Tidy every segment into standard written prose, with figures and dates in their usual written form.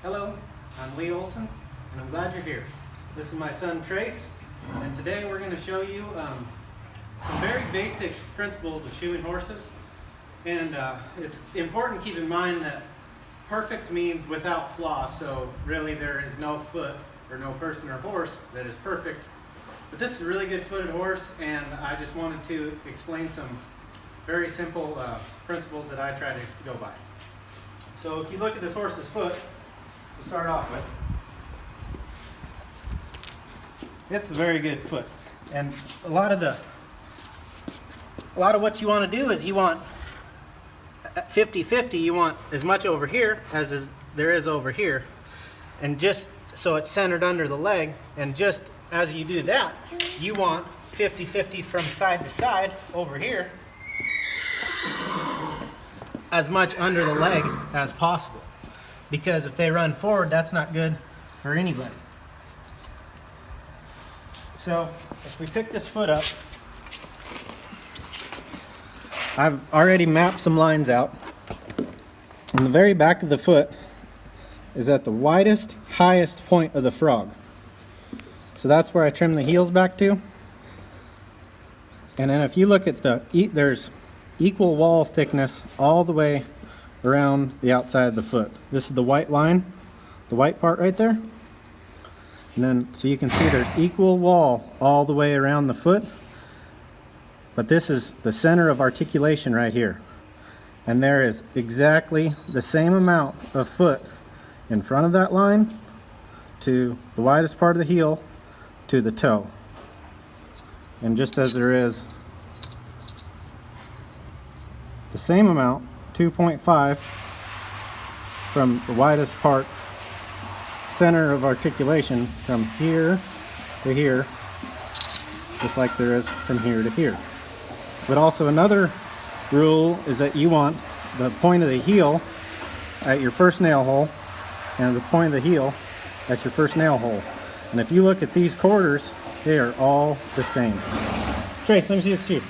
Hello, I'm Lee Olsen, and I'm glad you're here. This is my son Trace, and today we're going to show you some very basic principles of shoeing horses. And it's important to keep in mind that perfect means without flaw, so really there is no foot or no person or horse that is perfect. But this is a really good footed horse, and I just wanted to explain some very simple principles that I try to go by. So if you look at this horse's foot, to start off with, it's a very good foot, and a lot of what you want to do is you want 50-50. You want as much over here as there is over here, and just so it's centered under the leg. And just as you do that, you want 50-50 from side to side over here, as much under the leg as possible. Because if they run forward, that's not good for anybody. So if we pick this foot up, I've already mapped some lines out. And the very back of the foot is at the widest, highest point of the frog. So that's where I trim the heels back to. And then if you look at there's equal wall thickness all the way around the outside of the foot. This is the white line, the white part right there. And then so you can see there's equal wall all the way around the foot. But this is the center of articulation right here. And there is exactly the same amount of foot in front of that line to the widest part of the heel to the toe. And just as there is the same amount, 2.5, from the widest part, center of articulation, from here to here, just like there is from here to here. But also another rule is that you want the point of the heel at your first nail hole and the point of the heel at your first nail hole. And if you look at these quarters, they are all the same. Trace, let me see this shoe.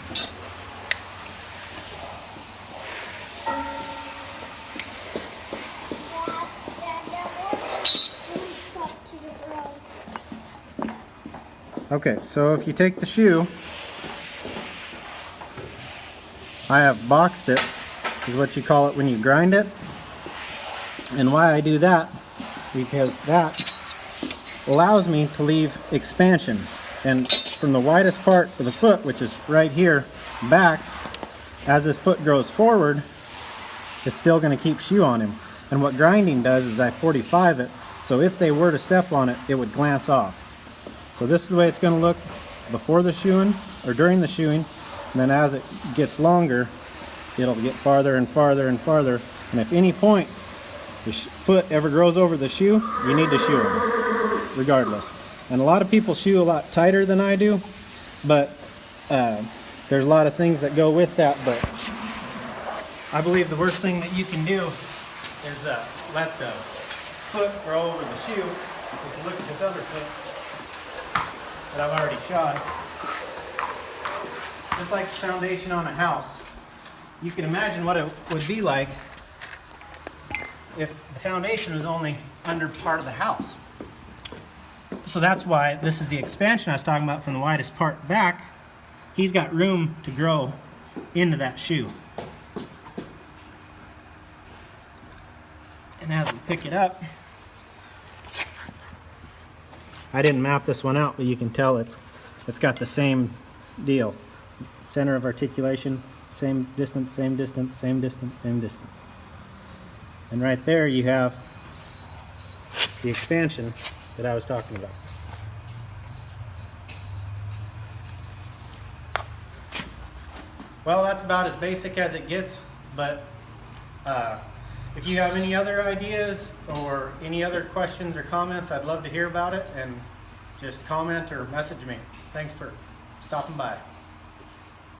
Okay, so if you take the shoe, I have boxed it, is what you call it when you grind it. And why I do that, because that allows me to leave expansion. And from the widest part of the foot, which is right here, back, as this foot grows forward, it's still going to keep shoe on him. And what grinding does is I 45 it, so if they were to step on it, it would glance off. So this is the way it's going to look before the shoeing, or during the shoeing, and then as it gets longer, it'll get farther and farther and farther. And if any point the foot ever grows over the shoe, you need to shoe it, regardless. And a lot of people shoe a lot tighter than I do, but there's a lot of things that go with that. But I believe the worst thing that you can do is let the foot grow over the shoe. If you look at this other foot that I've already shod, just like the foundation on a house, you can imagine what it would be like if the foundation was only under part of the house. So that's why this is the expansion I was talking about from the widest part back. He's got room to grow into that shoe. And as we pick it up, I didn't map this one out, but you can tell it's got the same deal. Center of articulation, same distance, same distance, same distance, same distance. And right there you have the expansion that I was talking about. Well, that's about as basic as it gets, but if you have any other ideas or any other questions or comments, I'd love to hear about it, and just comment or message me. Thanks for stopping by.